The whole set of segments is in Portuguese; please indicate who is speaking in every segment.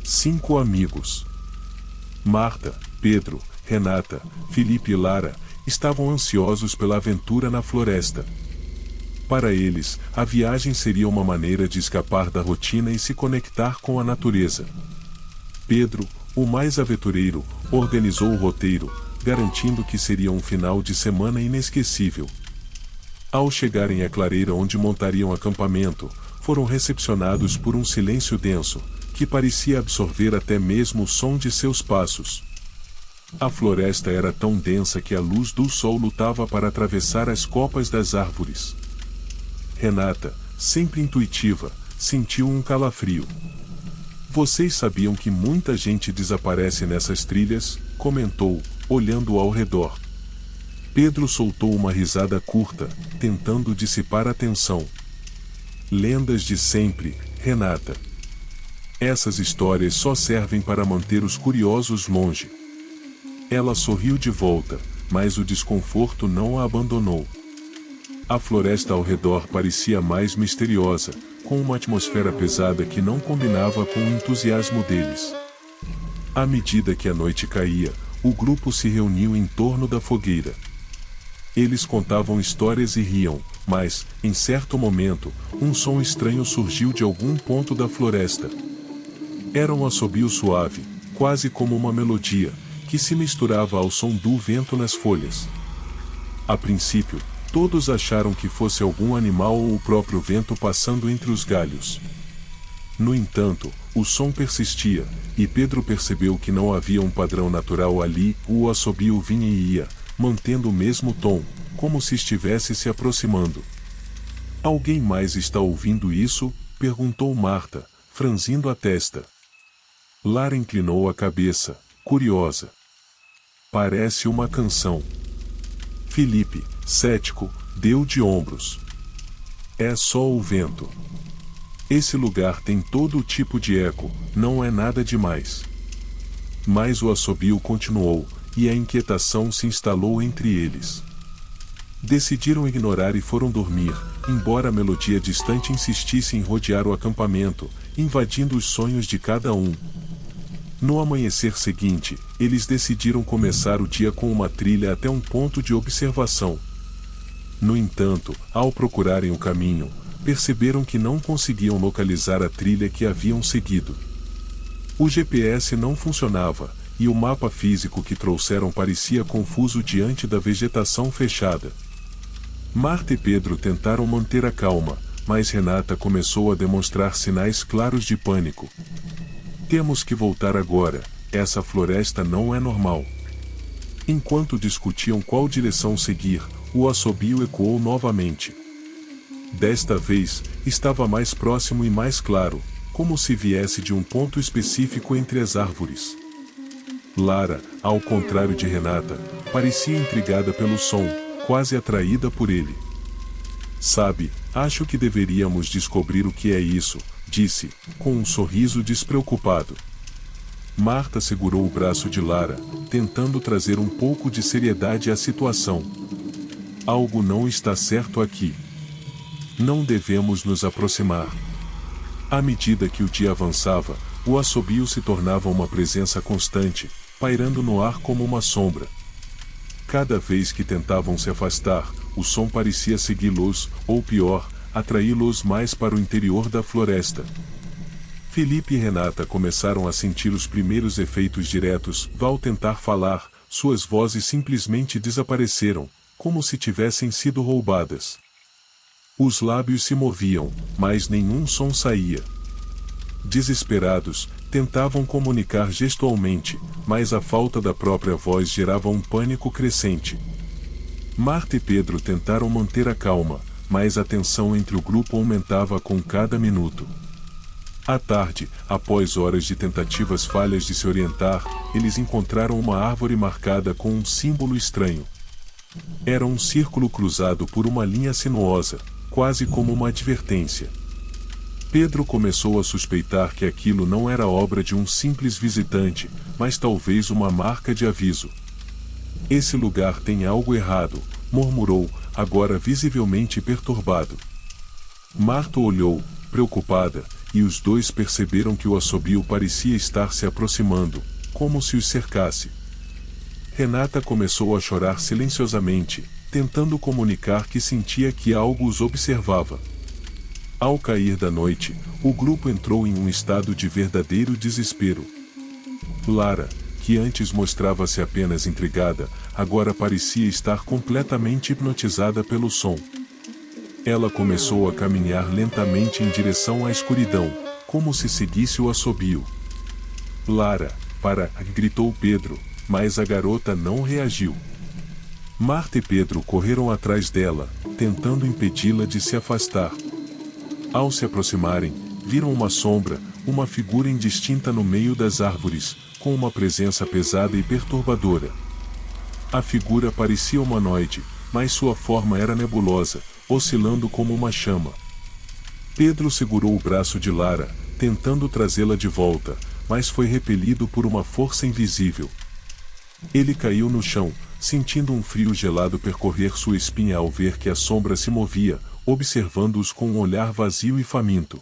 Speaker 1: 5 amigos. Marta, Pedro, Renata, Felipe e Lara estavam ansiosos pela aventura na floresta. Para eles, a viagem seria uma maneira de escapar da rotina e se conectar com a natureza. Pedro, o mais aventureiro, organizou o roteiro, garantindo que seria um final de semana inesquecível. Ao chegarem à clareira onde montariam acampamento, foram recepcionados por um silêncio denso, que parecia absorver até mesmo o som de seus passos. A floresta era tão densa que a luz do sol lutava para atravessar as copas das árvores. Renata, sempre intuitiva, sentiu um calafrio. Vocês sabiam que muita gente desaparece nessas trilhas? Comentou, olhando ao redor. Pedro soltou uma risada curta, tentando dissipar a tensão. Lendas de sempre, Renata. Essas histórias só servem para manter os curiosos longe. Ela sorriu de volta, mas o desconforto não a abandonou. A floresta ao redor parecia mais misteriosa, com uma atmosfera pesada que não combinava com o entusiasmo deles. À medida que a noite caía, o grupo se reuniu em torno da fogueira. Eles contavam histórias e riam, mas, em certo momento, um som estranho surgiu de algum ponto da floresta. Era um assobio suave, quase como uma melodia, que se misturava ao som do vento nas folhas. A princípio, todos acharam que fosse algum animal ou o próprio vento passando entre os galhos. No entanto, o som persistia, e Pedro percebeu que não havia um padrão natural ali. O assobio vinha e ia, mantendo o mesmo tom, como se estivesse se aproximando. Alguém mais está ouvindo isso? Perguntou Marta, franzindo a testa. Lara inclinou a cabeça, curiosa. Parece uma canção. Felipe, cético, deu de ombros. É só o vento. Esse lugar tem todo tipo de eco, não é nada demais. Mas o assobio continuou, e a inquietação se instalou entre eles. Decidiram ignorar e foram dormir, embora a melodia distante insistisse em rodear o acampamento, invadindo os sonhos de cada um. No amanhecer seguinte, eles decidiram começar o dia com uma trilha até um ponto de observação. No entanto, ao procurarem o caminho, perceberam que não conseguiam localizar a trilha que haviam seguido. O GPS não funcionava, e o mapa físico que trouxeram parecia confuso diante da vegetação fechada. Marta e Pedro tentaram manter a calma, mas Renata começou a demonstrar sinais claros de pânico. Temos que voltar agora, essa floresta não é normal. Enquanto discutiam qual direção seguir, o assobio ecoou novamente. Desta vez, estava mais próximo e mais claro, como se viesse de um ponto específico entre as árvores. Lara, ao contrário de Renata, parecia intrigada pelo som, quase atraída por ele. Sabe, acho que deveríamos descobrir o que é isso, disse, com um sorriso despreocupado. Marta segurou o braço de Lara, tentando trazer um pouco de seriedade à situação. Algo não está certo aqui. Não devemos nos aproximar. À medida que o dia avançava, o assobio se tornava uma presença constante, pairando no ar como uma sombra. Cada vez que tentavam se afastar, o som parecia segui-los, ou pior, atraí-los mais para o interior da floresta. Felipe e Renata começaram a sentir os primeiros efeitos diretos. Ao tentar falar, suas vozes simplesmente desapareceram, como se tivessem sido roubadas. Os lábios se moviam, mas nenhum som saía. Desesperados, tentavam comunicar gestualmente, mas a falta da própria voz gerava um pânico crescente. Marta e Pedro tentaram manter a calma, mas a tensão entre o grupo aumentava com cada minuto. À tarde, após horas de tentativas falhas de se orientar, eles encontraram uma árvore marcada com um símbolo estranho. Era um círculo cruzado por uma linha sinuosa, quase como uma advertência. Pedro começou a suspeitar que aquilo não era obra de um simples visitante, mas talvez uma marca de aviso. Esse lugar tem algo errado, murmurou, agora visivelmente perturbado. Marta olhou, preocupada, e os dois perceberam que o assobio parecia estar se aproximando, como se os cercasse. Renata começou a chorar silenciosamente, tentando comunicar que sentia que algo os observava. Ao cair da noite, o grupo entrou em um estado de verdadeiro desespero. Lara, que antes mostrava-se apenas intrigada, agora parecia estar completamente hipnotizada pelo som. Ela começou a caminhar lentamente em direção à escuridão, como se seguisse o assobio. "Lara, para!", gritou Pedro, mas a garota não reagiu. Marta e Pedro correram atrás dela, tentando impedi-la de se afastar. Ao se aproximarem, viram uma sombra, uma figura indistinta no meio das árvores, com uma presença pesada e perturbadora. A figura parecia humanoide, mas sua forma era nebulosa, oscilando como uma chama. Pedro segurou o braço de Lara, tentando trazê-la de volta, mas foi repelido por uma força invisível. Ele caiu no chão, sentindo um frio gelado percorrer sua espinha ao ver que a sombra se movia, observando-os com um olhar vazio e faminto.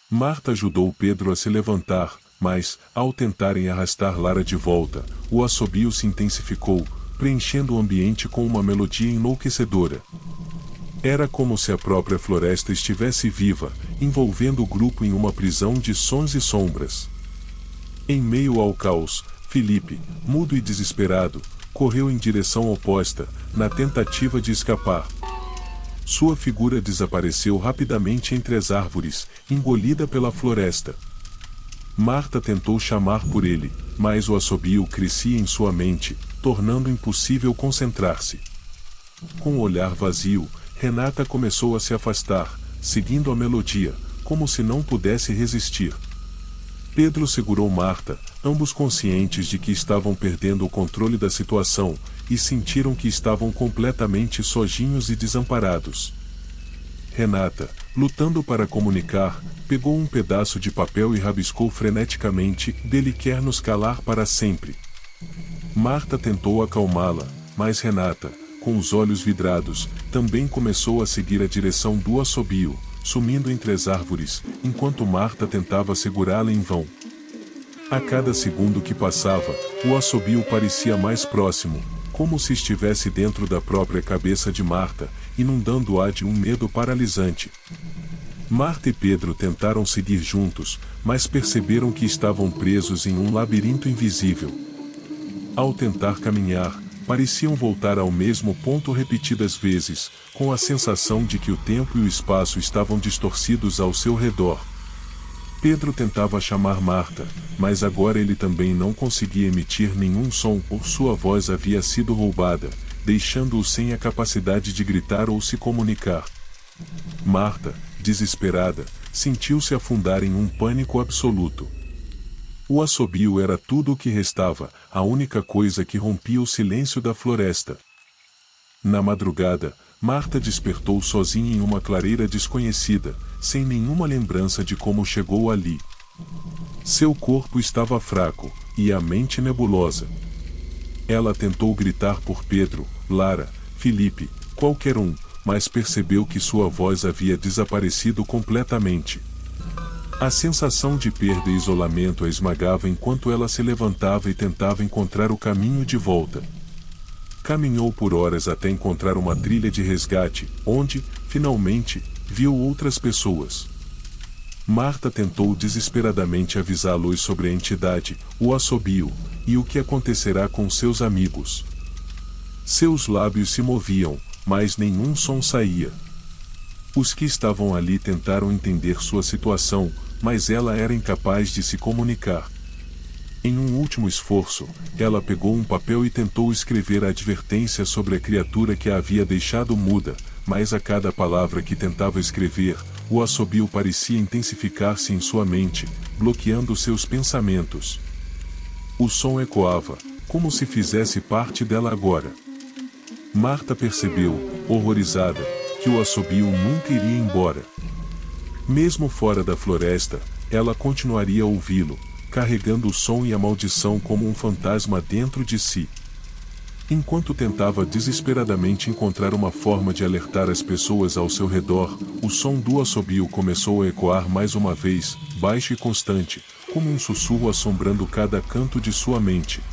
Speaker 1: Marta ajudou Pedro a se levantar, mas, ao tentarem arrastar Lara de volta, o assobio se intensificou, preenchendo o ambiente com uma melodia enlouquecedora. Era como se a própria floresta estivesse viva, envolvendo o grupo em uma prisão de sons e sombras. Em meio ao caos, Felipe, mudo e desesperado, correu em direção oposta, na tentativa de escapar. Sua figura desapareceu rapidamente entre as árvores, engolida pela floresta. Marta tentou chamar por ele, mas o assobio crescia em sua mente, tornando impossível concentrar-se. Com o olhar vazio, Renata começou a se afastar, seguindo a melodia, como se não pudesse resistir. Pedro segurou Marta, ambos conscientes de que estavam perdendo o controle da situação, e sentiram que estavam completamente sozinhos e desamparados. Renata, lutando para comunicar, pegou um pedaço de papel e rabiscou freneticamente: "Ele quer nos calar para sempre." Marta tentou acalmá-la, mas Renata, com os olhos vidrados, também começou a seguir a direção do assobio, sumindo entre as árvores, enquanto Marta tentava segurá-la em vão. A cada segundo que passava, o assobio parecia mais próximo, como se estivesse dentro da própria cabeça de Marta, inundando-a de um medo paralisante. Marta e Pedro tentaram seguir juntos, mas perceberam que estavam presos em um labirinto invisível. Ao tentar caminhar, pareciam voltar ao mesmo ponto repetidas vezes, com a sensação de que o tempo e o espaço estavam distorcidos ao seu redor. Pedro tentava chamar Marta, mas agora ele também não conseguia emitir nenhum som, ou sua voz havia sido roubada, deixando-o sem a capacidade de gritar ou se comunicar. Marta, desesperada, sentiu-se afundar em um pânico absoluto. O assobio era tudo o que restava, a única coisa que rompia o silêncio da floresta. Na madrugada, Marta despertou sozinha em uma clareira desconhecida, sem nenhuma lembrança de como chegou ali. Seu corpo estava fraco, e a mente nebulosa. Ela tentou gritar por Pedro, Lara, Felipe, qualquer um, mas percebeu que sua voz havia desaparecido completamente. A sensação de perda e isolamento a esmagava enquanto ela se levantava e tentava encontrar o caminho de volta. Caminhou por horas até encontrar uma trilha de resgate, onde, finalmente, viu outras pessoas. Marta tentou desesperadamente avisá-los sobre a entidade, o assobio, e o que acontecerá com seus amigos. Seus lábios se moviam, mas nenhum som saía. Os que estavam ali tentaram entender sua situação, mas ela era incapaz de se comunicar. Em um último esforço, ela pegou um papel e tentou escrever a advertência sobre a criatura que a havia deixado muda, mas a cada palavra que tentava escrever, o assobio parecia intensificar-se em sua mente, bloqueando seus pensamentos. O som ecoava, como se fizesse parte dela agora. Marta percebeu, horrorizada, que o assobio nunca iria embora. Mesmo fora da floresta, ela continuaria a ouvi-lo, carregando o som e a maldição como um fantasma dentro de si. Enquanto tentava desesperadamente encontrar uma forma de alertar as pessoas ao seu redor, o som do assobio começou a ecoar mais uma vez, baixo e constante, como um sussurro assombrando cada canto de sua mente.